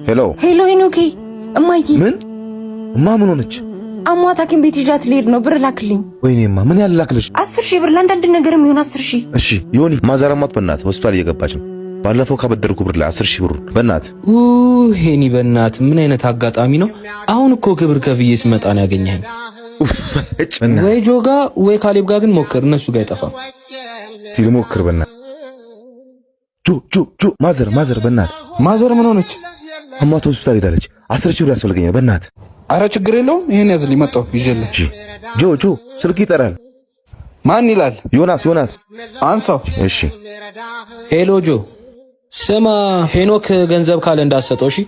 ሄሎ ሄሎ ሄኖኬ እማዬ እማ ምን ሆነች? አሟት ሐኪም ቤት ይዣት ልሄድ ነው። ብር ላክልኝ። ወይኔማ ምን ያላክልሽ? 10,000 ብር ለአንዳንድ ነገርም ይሆን 10,000። እሺ ዮኒ ማዘራማት በእናት ሆስፒታል እየገባች ነው። ባለፈው ካበደርኩ ብር ላይ 10,000 ብር በእናት ሄኒ በእናት ምን አይነት አጋጣሚ ነው? አሁን እኮ ክብር ከፍዬ ስመጣ ነው ያገኘኸኝ። ወይ ጆጋ ወይ ካሌብ ጋር ግን ሞክር፣ እነሱ ጋር አይጠፋም። ሲል ሞክር በእናት ጆ ማዘር በእናት ማዘር ምን ሆነች? አሟት ሆስፒታል ሄዳለች። 10,000 ብር ያስፈልገኛል በእናት። አረ ችግር የለውም ይሄን ያዝልኝ መጣሁ ይዤልህ። ጆ ስልክ ይጠራል። ማን ይላል? ዮናስ አንሳው። እሺ ሄሎ ጆ ስማ፣ ሄኖክ ገንዘብ ካለ እንዳሰጠው። እሺ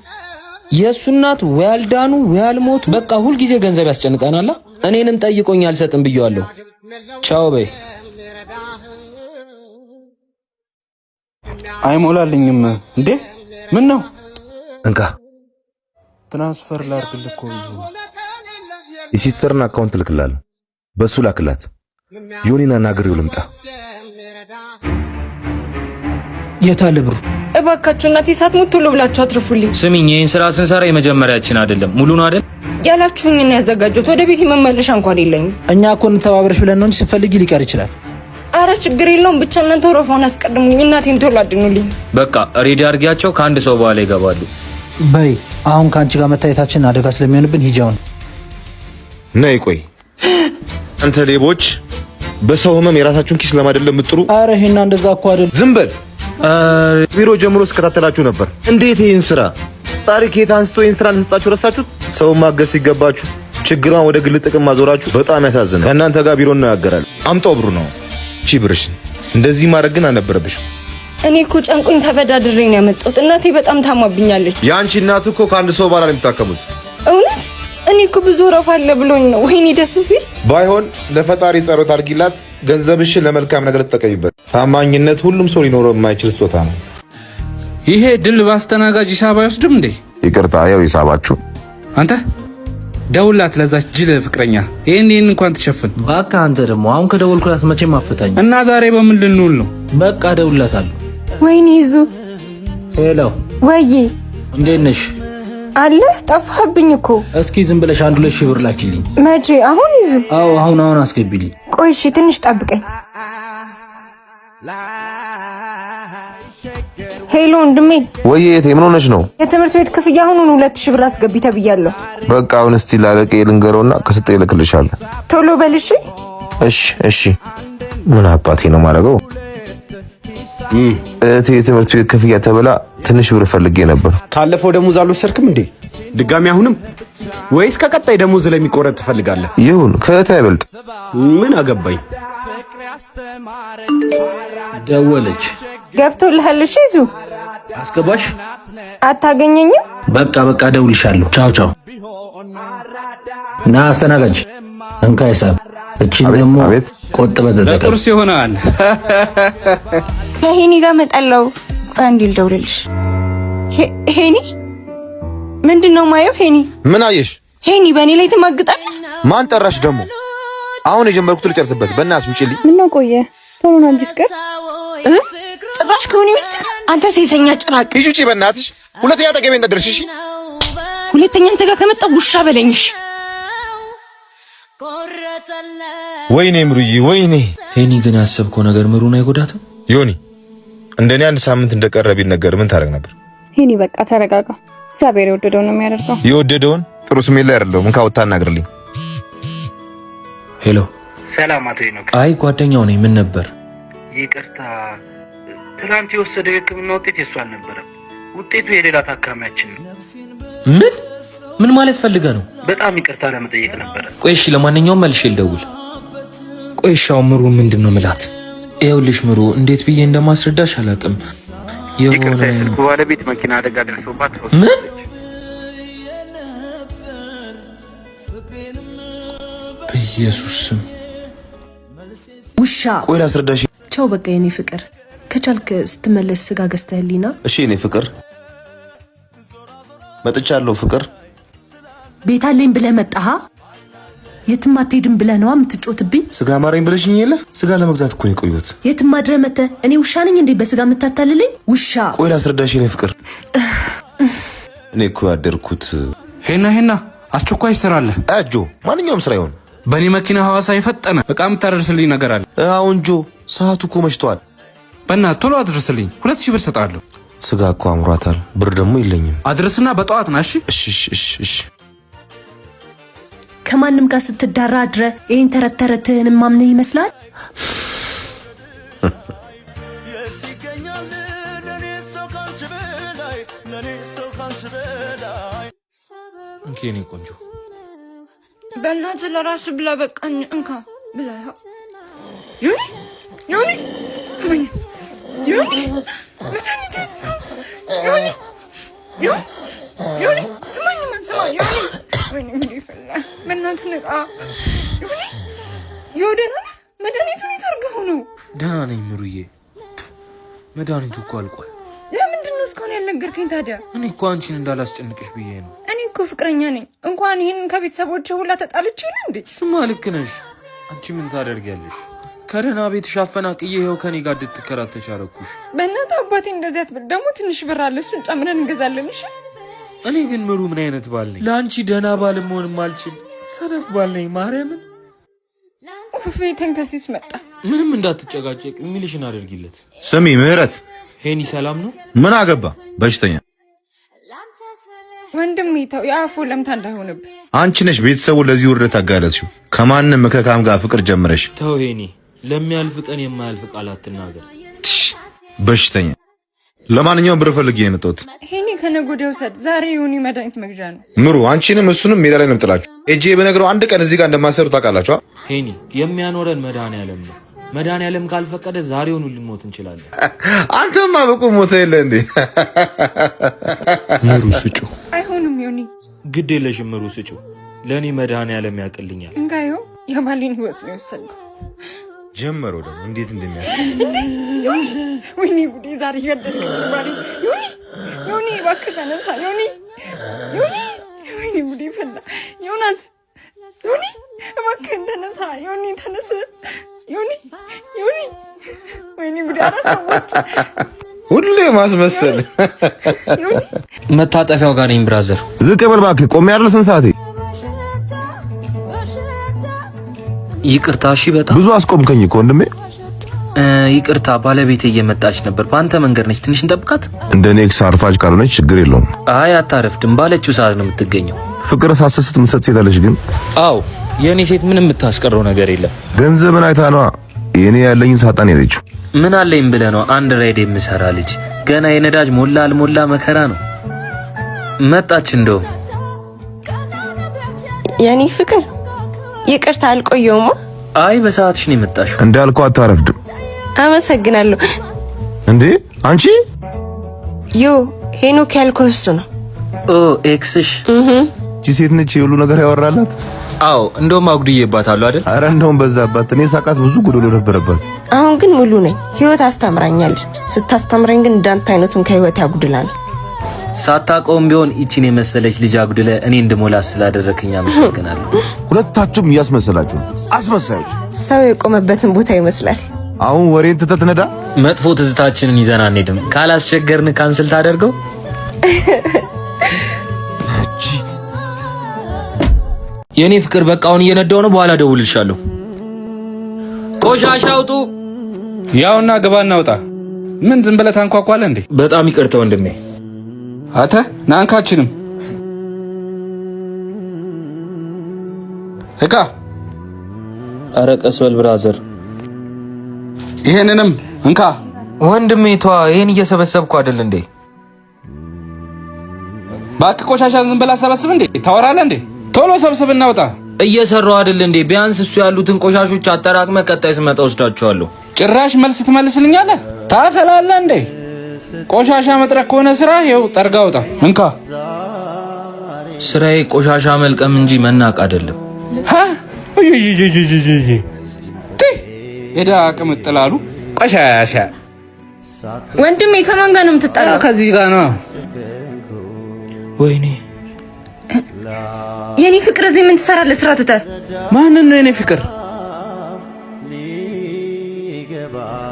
የእሱ እናት ወይ አልዳኑ ወይ አልሞቱ፣ በቃ ሁልጊዜ ገንዘብ ያስጨንቀናል። እኔንም ጠይቆኝ አልሰጥም ብየዋለሁ። ቻው በይ። አይሞላልኝም እንዴ? ምን ነው? እንካ ትራንስፈር ላድርግልህ እኮ የሲስተርን አካውንት ልክላለሁ፣ በሱ ላክላት። ዮኒና ናገሬው ልምጣ። የታለ ብሩ? እባካችሁ እናቴ ሳትሞት ቶሎ ብላችሁ አትርፉልኝ። ስሚኝ፣ ይሄን ስራ ስንሰራ የመጀመሪያችን አይደለም፣ ሙሉ ነው አይደል? ያላችሁኝ ነው ያዘጋጀሁት። ወደ ቤት መመለሻ እንኳን የለኝም። እኛ እኮ እንተባበረሽ ብለን ነው እንጂ ስትፈልጊ ሊቀር ይችላል። አረ ችግር የለውም፣ ብቻ እናንተ ወረፋውን አስቀድሙኝ። እናቴን ቶሎ አድኑልኝ። በቃ ሬዲ አድርጊያቸው፣ ከአንድ ሰው በኋላ ይገባሉ። በይ አሁን ከአንቺ ጋር መታየታችን አደጋ ስለሚሆንብን ሂጃውን ነይ። ቆይ አንተ ሌቦች በሰው ህመም የራሳችሁን ኪስ ለማደለም የምትጥሩ። አረ ይሄና እንደዛ እኮ አይደል። ዝም በል። ቢሮ ጀምሮ ስከታተላችሁ ነበር። እንዴት ይሄን ስራ ታሪክ የት አንስቶ ይሄን ስራ ለሰጣችሁ ረሳችሁት? ሰው ማገዝ ሲገባችሁ ችግሯን ወደ ግል ጥቅም ማዞራችሁ በጣም ያሳዝናል። ከእናንተ ጋር ቢሮ ነው ያገራል። አምጣው ብሩ ነው ብርሽ። እንደዚህ ማድረግ ግን አልነበረብሽም። እኔ እኮ ጨንቁኝ ተበዳድሬ ነው ያመጣሁት። እናቴ በጣም ታማብኛለች። ያንቺ እናት እኮ ከአንድ ሰው በኋላ ነው የምታከሙት። እውነት? እኔ እኮ ብዙ ወረፋ አለ ብሎኝ ነው። ወይኔ ደስ ሲል። ባይሆን ለፈጣሪ ጸሎት አድርጊላት። ገንዘብሽን ለመልካም ነገር ተጠቀሚበት። ታማኝነት ሁሉም ሰው ሊኖረው የማይችል ስጦታ ነው። ይሄ ድል ባስተናጋጅ ሂሳብ አይወስድም እንዴ? ይቅርታ፣ ያው ሂሳባችሁ። አንተ ደውላት ለዛች ጅል ፍቅረኛ። ይሄን እንኳን ትሸፍን። በቃ አንተ ደግሞ አሁን ከደወልኩላት መቼም አፍታኝ እና ዛሬ በምን ልንውል ነው? በቃ ደውላታለሁ። ወይኔ ይዙ። ሄሎ ወይዬ፣ እንዴት ነሽ? አለ ጠፋብኝ እኮ። እስኪ ዝም ብለሽ 1,2,000 ብር ላኪልኝ። መቼ? አሁን ይዙ? አዎ አሁን አስገቢልኝ። ቆይ እሺ ትንሽ ጠብቀኝ። ሄሎ ወንድሜ። ወይ እቴ ምን ሆነሽ ነው? የትምህርት ቤት ክፍያ አሁን 2,000 ብር አስገቢ ተብያለሁ። በቃ አሁን እስቲ ላለቀ ልንገረውና ከስጠ ይልክልሻለሁ። ቶሎ በልሽ። እሺ ምን አባቴ ነው ማረገው? እቴ የትምህርት ቤት ክፍያ ተበላ ትንሽ ብር ፈልጌ ነበር። ካለፈው ደሞዝ አልወሰድክም እንዴ? ድጋሚ አሁንም? ወይስ ከቀጣይ ደሞዝ ለሚቆረጥ ትፈልጋለህ? ይሁን ከእቴ አይበልጥ። ምን አገባኝ። ደወለች። ገብቶልሃል? እሺ ይዙ አስገባሽ። አታገኘኝም? በቃ ደውልሻለሁ። ቻው። ና አስተናጋጅ እንካ ሂሳብ። እቺን ደግሞ ቆጥበህ ተጠቀም። ለቁርስ ይሆናል። ከሄኒ ጋር መጣለው። ቆይ አንዴ ልደውልልሽ። ሄኒ ምንድነው ማየው? ሄኒ ምን አየሽ? ሄኒ በእኔ ላይ ትማግጣለህ? ማን ጠራሽ ደግሞ? አሁን የጀመርኩት ልጨርስበት። በእናትሽ ውጪልኝ። ምን ነው ቆየ? ቶሎ ነው እንጂ ፍቅር ጭራሽ ከሆነ ሚስት አንተ ሴሰኛ ጭራቅ። ሂጂ ውጪ በእናትሽ። ሁለተኛ ጠገቤ እንዳትደርሺ እሺ? ሁለተኛ አንተ ጋር ከመጣ ውሻ በለኝሽ። ወይኔ ምሩዬ ወይኔ። ሄኒ ግን ያሰብከው ነገር ምሩን አይጎዳትም? ዮኒ እንደኔ አንድ ሳምንት እንደቀረ ቢነገር ምን ታደርግ ነበር? ሄኒ በቃ ተረጋጋ። እግዚአብሔር የወደደውን ነው የሚያደርገው። የወደደውን ጥሩ ስሜት ላይ አይደለም። እንካ ወጣ እናግርልኝ። ሄሎ ሰላም አቶ ሄኖክ። አይ ጓደኛው ነኝ። ምን ነበር? ይቅርታ፣ ትናንት የወሰደው የሕክምና ውጤት የሱ አልነበረም። ውጤቱ የሌላ ታካሚያችን ነው። ምን ማለት ፈልገህ ነው? በጣም ይቅርታ ለመጠየቅ ነበረ። ቆይ እሺ፣ ለማንኛውም መልሼ ልደውል። ቆይ እሺ፣ አሁን ምሩ ምንድን ነው የምላት? ይኸውልሽ ምሩ፣ እንዴት ብዬ እንደማስረዳሽ አላውቅም። ይቅርታ፣ የስልኩ ባለቤት መኪና አደጋ ደርሶባት ምን? በኢየሱስ ስም ውሻ። ቆይ ላስረዳሽ። ቻው በቃ የኔ ፍቅር። ከቻልክ ስትመለስ ስጋ ገዝተህልኝና። እሺ የኔ ፍቅር መጥቻለሁ። ፍቅር ቤት አለኝ ብለህ መጣሃ? የትም አትሄድም ብለህ ነዋ የምትጮትብኝ። ስጋ ማረኝ ብለሽኝ የለ? ስጋ ለመግዛት እኮ ነው የቆየሁት። የትም አድረህ መተህ እኔ ውሻ ነኝ እንዴ በስጋ የምታታልልኝ? ውሻ። ቆይ ላስረዳሽ የኔ ፍቅር። እኔ እኮ ያደርኩት ሄና አስቸኳይ ስራ አለ። አጆ ማንኛውም ስራ ይሆን በእኔ መኪና ሐዋሳ የፈጠነ እቃ የምታደርስልኝ ነገር አለ። አሁን ጆ ሰዓቱ እኮ መሽቷል። በእናትህ ቶሎ አድርስልኝ። 2000 ብር ሰጣለሁ። ስጋ እኮ አምሯታል፣ ብር ደግሞ የለኝም። አድርስና በጠዋት ና። እሺ። ከማንም ጋር ስትዳራ አድረ ይህን ተረት ተረትህን ማምንህ ይመስላል? እንኪ እኔ ቆንጆ በእናትህ ለራሱ ብላ በቃኝ። እንካ ብላ መድኃኒቱን የታርገው ነው። ደህና ነኝ ምሩዬ። መድኃኒቱ እኮ አልቋል። ለምንድን ነው እስካሁን ያልነገርከኝ ታዲያ? እኔ እኮ አንቺን እንዳላስጨንቅሽ ብዬ ነው። እኔ እኮ ፍቅረኛ ነኝ። እንኳን ይህን ከቤተሰቦች ሁላ ተጣልቼ ነው እንዴ? እሱማ ልክ ነሽ። አንቺ ምን ታደርጊያለሽ? ከደህና ቤትሽ አፈናቅዬ ይኸው ከኔ ጋር እንድትከራተች አደረኩሽ። በእናትህ አባቴ እንደዚህ አትበል። ደግሞ ትንሽ ብር አለ፣ እሱን ጨምረን እንገዛለን። እሺ። እኔ ግን ምሩ ምን አይነት ባል ነኝ? ለአንቺ ደህና ባል መሆን ማልችል ሰነፍ ባል ነኝ። ማርያምን ተንከሲስ መጣ። ምንም እንዳትጨቃጨቅ የሚልሽን አድርጊለት። ስሚ ምህረት፣ ሄኒ ሰላም ነው? ምን አገባ በሽተኛ ወንድሜ ተው፣ የአፉ ለምታ እንዳይሆንብህ። አንቺ ነሽ ቤተሰቡን ለዚህ ውርደት አጋለጥሽው። ከማንም ከካም ጋር ፍቅር ጀምረሽ። ተው ሄኒ፣ ለሚያልፍ ቀን የማያልፍ ቃል አትናገር። በሽተኛ። ለማንኛውም ብር ፈልጌ የመጣሁት ሄኒ ከነገ ወዲያ ውሰድ። ዛሬ የሆነ መድኃኒት መግዣ ነው። ምሩ አንቺንም እሱንም ሜዳ ላይ ነው የምጥላችሁ። እጄ በነገረው አንድ ቀን እዚህ ጋር እንደማሰሩ ታውቃላችሁ። ሄኒ የሚያኖረን መድኃኒዓለም ነው። መድኃኒዓለም ካልፈቀደ ዛሬውኑ ልንሞት እንችላለን። አንተማ በቁ ሞተ የለ እንዴ? ምሩ ስጩ። አይሆንም ዮኒ፣ ግድ የለሽም ምሩ ስጩ። ለእኔ መድኃኒዓለም ያቅልኛል። እንጋዮ የባሌን ህይወት ነው የወሰድኩ። ጀመረው ደግሞ እንዴት እንደሚያስ ወይኔ ጉዴ! ዛሬ ገደልከኝ ባሌ። ዮኒ እባክህ ተነሳ ዮኒ። ወይኔ ጉዴ ፈላ። ዮናስ ዮኒ እባክህ ተነሳ ዮኒ፣ ተነስ ዮኒ። ወይኔ ጉዴ! አራሰዎች ሁሌ ማስመሰል። መታጠፊያው ጋር ነኝ ብራዘር። ዝቅ በል እባክህ። ቆሜ አይደል ስንት ሰዓቴ? ይቅርታ። እሺ በጣም ብዙ አስቆምከኝ እኮ ወንድሜ። ይቅርታ፣ ባለቤቴ እየመጣች ነበር። በአንተ መንገድ ነች። ትንሽ እንጠብቃት። እንደኔ ኤክስ አርፋጅ ካልሆነች ችግር የለውም። አይ አታረፍድም። ባለችው ሰዓት ነው የምትገኘው። ፍቅር ሳስስት ምሰጥ ሴት አለች ግን። አዎ የኔ ሴት ምንም የምታስቀረው ነገር የለም። ገንዘብን አይታ ነዋ። የኔ ያለኝን ሳጣን ሄደችው። ምን አለኝ ብለህ ነው? አንድ ራይድ የምሰራ ልጅ ገና የነዳጅ ሞላ አልሞላ መከራ ነው። መጣች። እንደውም የኔ ፍቅር ይቅርታ አልቆየውማ። አይ በሰዓትሽ ነው የመጣሽው። እንዳልከው አታረፍድም። አመሰግናለሁ። እንዴ አንቺ ሄኖክ ያልኩህ እሱ ነው። ኤክስሽ? እቺ ሴት ነች የሁሉ ነገር ያወራላት። አዎ እንደውም አጉድዬባታለሁ አይደል? አረ እንደውም በዛባት። እኔ ሳቃት ብዙ ጉድሎ ነበረባት። አሁን ግን ሙሉ ነኝ። ህይወት አስተምራኛለች። ስታስተምረኝ ግን እንዳንተ አይነቱን ከህይወት ያጉድላል። ሳታውቀውም ቢሆን ይቺን የመሰለች ልጅ አጉድለ እኔ እንድሞላ ስላደረክኝ አመሰግናለሁ። ሁለታችሁም እያስመሰላችሁ አስመሳዮች። ሰው የቆመበትን ቦታ ይመስላል። አሁን ወሬን ትተት ነዳ። መጥፎ ትዝታችንን ይዘን አንሄድም። ካላስቸገርን ካንስል ታደርገው። የኔ ፍቅር በቃ አሁን እየነዳው ነው። በኋላ ደውልልሻለሁ። ቆሻሻ አውጡ። ያውና ግባ እናውጣ። ምን ዝም ብለህ ታንኳኳለህ እንዴ? በጣም ይቅርታ ወንድሜ። አተ ናንካችንም እቃ። ኧረ ቀስ በል ብራዘር። ይሄንንም እንካ ወንድሜ። ተዋ፣ ይሄን እየሰበሰብኩ አይደል እንዴ? እባክህ ቆሻሻ ዝም ብለህ አሰባስብ እንዴ? ታወራለህ እንዴ? ቶሎ ሰብስብ እናውጣ። እየሰራው አይደል እንዴ? ቢያንስ እሱ ያሉትን ቆሻሾች አጠራቅመ ቀጣይ ስመጣ ወስዳቸዋለሁ። ጭራሽ መልስ ትመልስልኛለህ? ታፈላለህ እንዴ? ቆሻሻ መጥረግ ከሆነ ስራ ይኸው ጠርጋ አውጣ። እንካ። ስራዬ ቆሻሻ መልቀም እንጂ መናቅ አይደለም። ሄዳ ቅምጥላሉ ቆሻሻ። ወንድሜ ከማን ጋር ነው የምትጣላው? ከዚህ ጋር ነው። ወይኔ የኔ ፍቅር እዚህ ምን ትሰራለህ? ስራ ትተህ። ማንን ነው የኔ ፍቅር?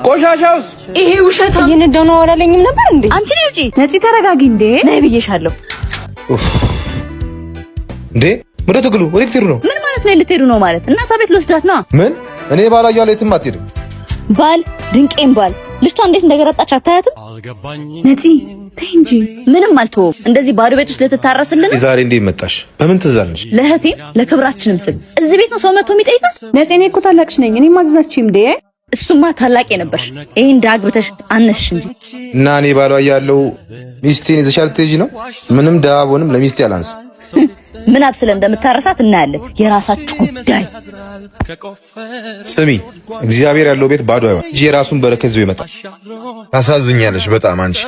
ቆሻሻውስ? ይሄ ውሸት እየነዳው ነው አላለኝም ነበር እንዴ? አንቺ ነይ ውጪ። ነፂ ተረጋጊ እንዴ። ነይ ብዬሻለሁ። እንዴ ወደ ትግሉ ወደ ትግሉ ነው። ምን ማለት ነው? ልትሄዱ ነው ማለት? እናቷ ቤት ልወስዳት ነው። ምን እኔ ባላ እያለሁ የትም አትሄድም። ባል ድንቄም ባል ልጅቷ እንዴት እንደገረጣች አታያትም? ነፂ ተይ እንጂ። ምንም አልተወም። እንደዚህ ባዶ ቤት ውስጥ ልትታረስልን ዛሬ እንዴት መጣሽ? በምን ትዛለሽ? ለእህቴም ለክብራችንም ስል እዚህ ቤት ነው ሰው መጥቶ የሚጠይቃት። ነፂ እኔ እኮ ታላቅሽ ነኝ። እኔ ማዘዛችም እንዴ? እሱማ ታላቅ ነበርሽ። ይሄን ዳግብተሽ አነሽ እንጂ እና እኔ ባሏ እያለሁ ሚስቴን ይዘሻል ትሄጂ ነው? ምንም ዳቦንም ለሚስቴ አላንስ። ምን አብስለ እንደምታረሳት እናያለን። የራሳችሁ ጉዳይ። ስሚ እግዚአብሔር ያለው ቤት ባዶ አይሆን እንጂ የራሱን በረከት ይዞ ይመጣል። ታሳዝኛለሽ በጣም አንቺ።